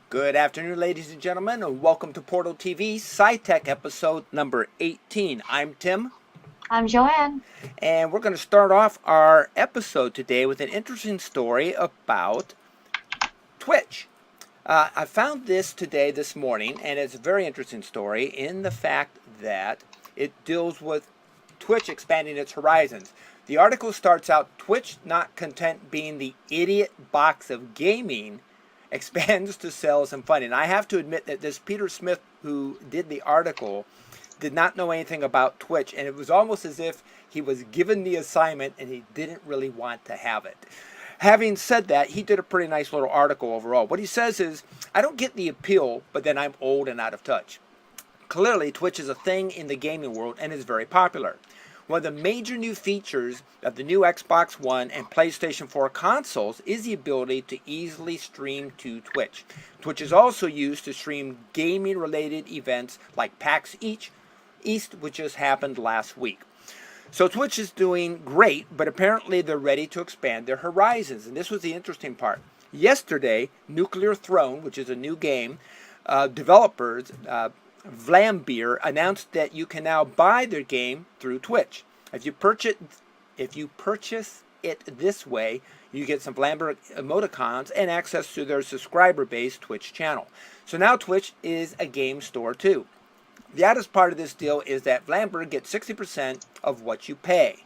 Good afternoon, ladies and gentlemen, and welcome to Portal TV SyTech episode number 18. I'm Tim. I'm Joanne. And we're going to start off our episode today with an interesting story about Twitch. I found this this morning, and it's a very interesting story in the fact that it deals with Twitch expanding its horizons. The article starts out, Twitch not content being the idiot box of gaming, expands to sales and funding. I have to admit that this Peter Smith, who did the article, did not know anything about Twitch, and it was almost as if he was given the assignment and he didn't really want to have it. Having said that, he did a pretty nice little article overall. What he says is, I don't get the appeal, but then I'm old and out of touch. Clearly, Twitch is a thing in the gaming world and is very popular. One of the major new features of the new Xbox One and PlayStation 4 consoles is the ability to easily stream to Twitch. Twitch is also used to stream gaming-related events like PAX East, which just happened last week. So Twitch is doing great, but apparently they're ready to expand their horizons. And this was the interesting part. Yesterday, Nuclear Throne, which is a new game, developers, Vlambeer, announced that you can now buy their game through Twitch. If you purchase it this way, you get some Vlambeer emoticons and access to their subscriber-based Twitch channel. So now Twitch is a game store too. The oddest part of this deal is that Vlambeer gets 60% of what you pay,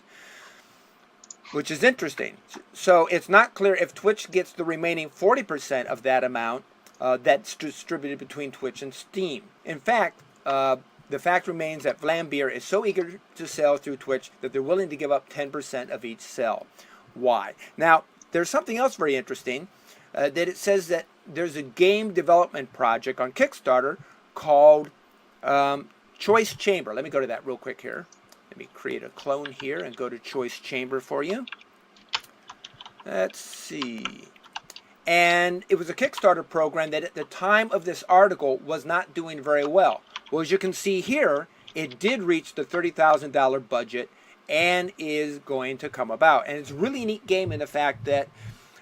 which is interesting. So it's not clear if Twitch gets the remaining 40% of that amount that's distributed between Twitch and Steam. In fact, the fact remains that Vlambeer is so eager to sell through Twitch that they're willing to give up 10% of each sale. Why? Now, there's something else very interesting, that it says that there's a game development project on Kickstarter called Choice Chamber. Let me go to that real quick here. Let me create a clone here and go to Choice Chamber for you. Let's see. And it was a Kickstarter program that at the time of this article was not doing very well. Well, as you can see here, it did reach the $30,000 budget and is going to come about. And it's a really neat game in the fact that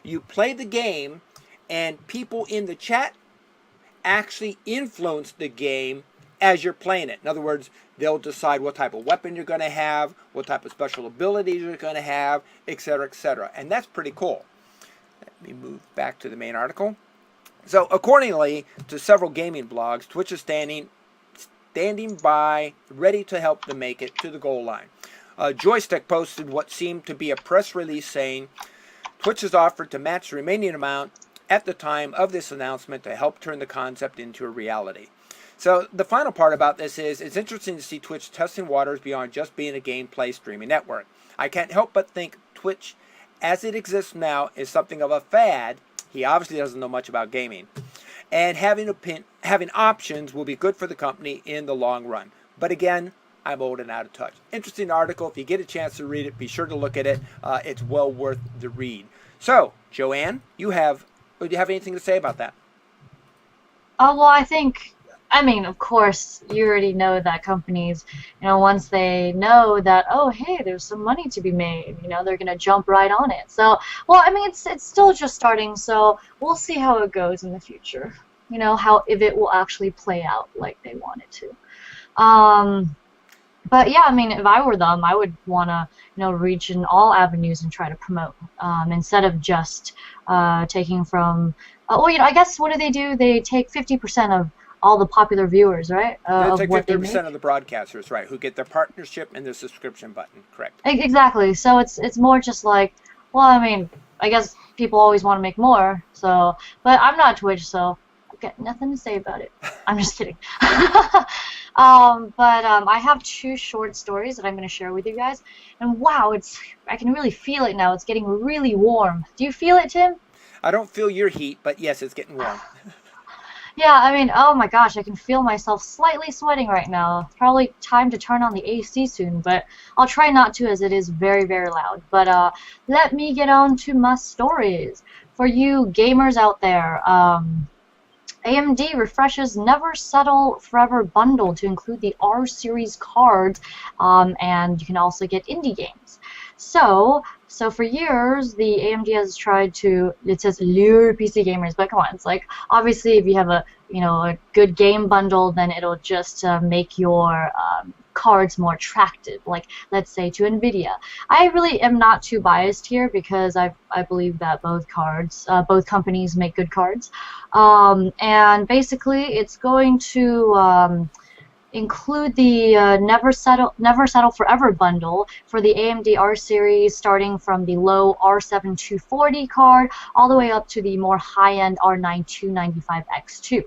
you play the game and people in the chat actually influence the game as you're playing it. In other words, they'll decide what type of weapon you're going to have, what type of special abilities you're going to have, etc., etc. And that's pretty cool. Let me move back to the main article. So, accordingly to several gaming blogs, Twitch is standing by, ready to help them make it to the goal line. Joystick posted what seemed to be a press release saying, Twitch has offered to match the remaining amount at the time of this announcement to help turn the concept into a reality. So the final part about this is, it's interesting to see Twitch testing waters beyond just being a gameplay streaming network. I can't help but think Twitch, as it exists now, is something of a fad. He obviously doesn't know much about gaming. And having options will be good for the company in the long run. But again, I'm old and out of touch. Interesting article. If you get a chance to read it, be sure to look at it. It's well worth the read. So, Joanne, do you have anything to say about that? Oh, well, I mean, of course, you already know that companies, once they know that, oh, hey, there's some money to be made, they're going to jump right on it. So, well, I mean, it's still just starting, so we'll see how it goes in the future, if it will actually play out like they want it to. But yeah, I mean, if I were them, I would want to, reach in all avenues and try to promote, instead of just taking from, I guess what do? They take 50% of all the popular viewers, right? They take 50% of the broadcasters, right, who get their partnership and their subscription button, correct? Exactly. So it's more just like, well, I mean, I guess people always want to make more. So, but I'm not Twitch, so I've got nothing to say about it. I'm just kidding. I have two short stories that I'm going to share with you guys. And wow, I can really feel it now. It's getting really warm. Do you feel it, Tim? I don't feel your heat, but yes, it's getting warm. Yeah, I mean, oh my gosh, I can feel myself slightly sweating right now. It's probably time to turn on the AC soon, but I'll try not to as it is very, very loud. But let me get on to my stories. For you gamers out there, AMD refreshes Never Settle Forever bundle to include the R series cards, and you can also get indie games. So So for years, the AMD has tried to, it says lure PC gamers, but come on, it's like, obviously if you have a, a good game bundle, then it'll just make your cards more attractive, like let's say to Nvidia. I really am not too biased here because I believe that both companies make good cards, and basically it's going to include the Never Settle Forever bundle for the AMD R series, starting from the low R7 240 card all the way up to the more high-end R9 295X2.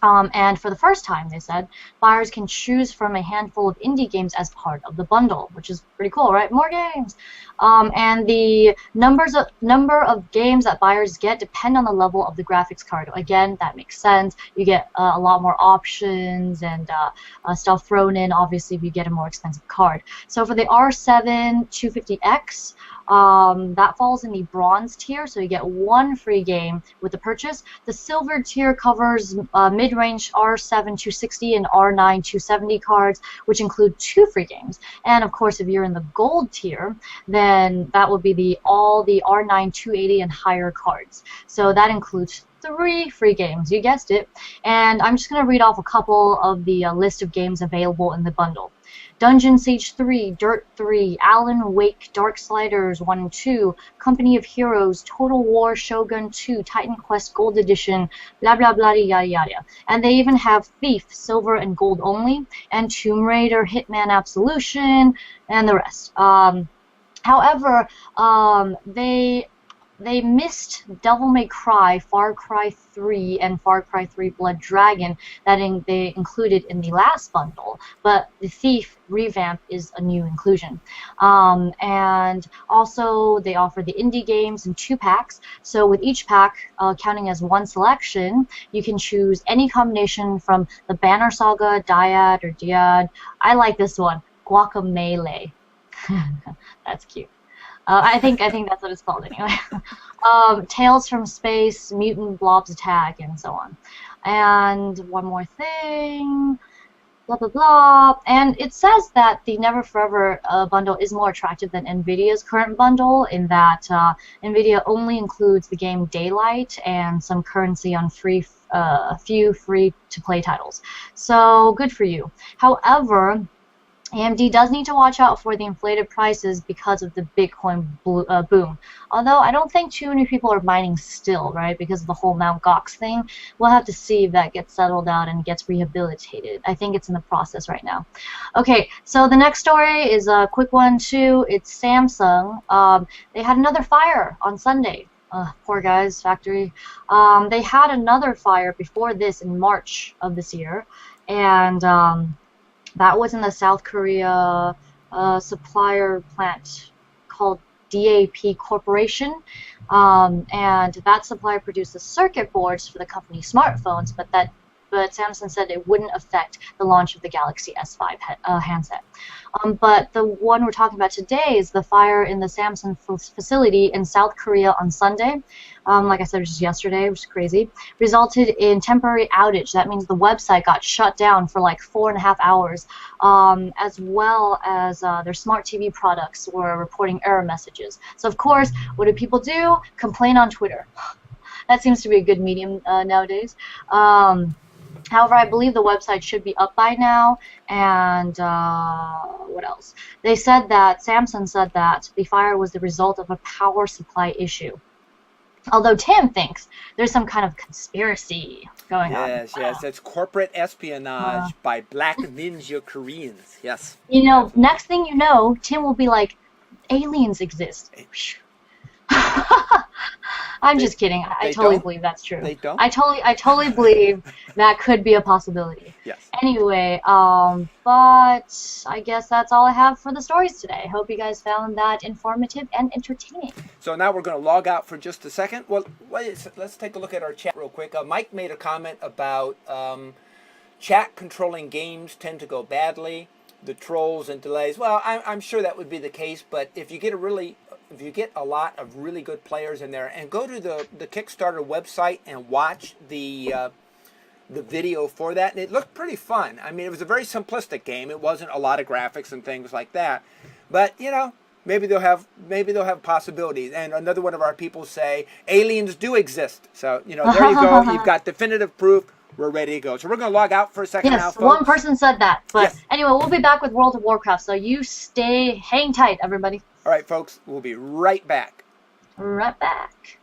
And for the first time, they said, buyers can choose from a handful of indie games as part of the bundle, which is pretty cool, right? More games! And the number of games that buyers get depend on the level of the graphics card. Again, that makes sense. You get a lot more options and stuff thrown in, obviously, if you get a more expensive card. So for the R7 250X, that falls in the bronze tier, so you get one free game with the purchase. The silver tier covers mid-range R7 260 and R9 270 cards, which include 2 free games. And of course, if you're in the gold tier, then that would be all the R9 280 and higher cards. So that includes 3 free games, you guessed it. And I'm just going to read off a couple of the list of games available in the bundle. Dungeon Siege 3, Dirt 3, Alan Wake, Darksliders 1 and 2, Company of Heroes, Total War Shogun 2, Titan Quest Gold Edition, blah blah blah yada yada. And they even have Thief, Silver and Gold only, and Tomb Raider, Hitman Absolution, and the rest. However, they missed Devil May Cry, Far Cry 3, and Far Cry 3 Blood Dragon that they included in the last bundle, but the Thief revamp is a new inclusion. And also they offer the indie games in 2 packs, so with each pack counting as 1 selection, you can choose any combination from the Banner Saga, Dyad, or Diad. I like this one, Guacamelee. That's cute. I think that's what it's called anyway. Tales from Space, Mutant Blobs Attack, and so on. And one more thing, blah blah blah. And it says that the Never Forever bundle is more attractive than Nvidia's current bundle in that Nvidia only includes the game Daylight and some currency on a few free-to-play titles. So good for you. However, AMD does need to watch out for the inflated prices because of the Bitcoin boom. Although I don't think too many people are mining still, right, because of the whole Mt. Gox thing. We'll have to see if that gets settled out and gets rehabilitated. I think it's in the process right now. Okay, so the next story is a quick one too. It's Samsung. They had another fire on Sunday. Poor guys, factory. They had another fire before this in March of this year, and that was in the South Korea supplier plant called DAP Corporation, and that supplier produces circuit boards for the company's smartphones, but Samsung said it wouldn't affect the launch of the Galaxy S5 handset. But the one we're talking about today is the fire in the Samsung facility in South Korea on Sunday. Like I said, just yesterday, which is crazy, resulted in temporary outage. That means the website got shut down for like 4.5 hours, as well as their smart TV products were reporting error messages. So of course, what do people do? Complain on Twitter. That seems to be a good medium nowadays. However, I believe the website should be up by now, and what else? Samsung said that the fire was the result of a power supply issue. Although Tim thinks there's some kind of conspiracy going on. Yes, it's corporate espionage by Black Ninja Koreans. Yes. Next thing you know, Tim will be like, aliens exist. I'm just kidding. I totally believe that's true. They don't? I totally believe that could be a possibility. Yes. Anyway, but I guess that's all I have for the stories today. Hope you guys found that informative and entertaining. So now we're going to log out for just a second. Well, let's take a look at our chat real quick. Mike made a comment about chat controlling games tend to go badly, the trolls and delays. Well, I'm sure that would be the case, but if you get a lot of really good players in there, and go to the Kickstarter website and watch the video for that, and it looked pretty fun. I mean, it was a very simplistic game. It wasn't a lot of graphics and things like that, but maybe they'll have possibilities. And another one of our people say aliens do exist. So there you go. You've got definitive proof. We're ready to go. So we're going to log out for a second now, Yes, folks. one person said that. But Yes. anyway, we'll be back with World of Warcraft. So you hang tight, everybody. All right, folks. We'll be right back. Right back.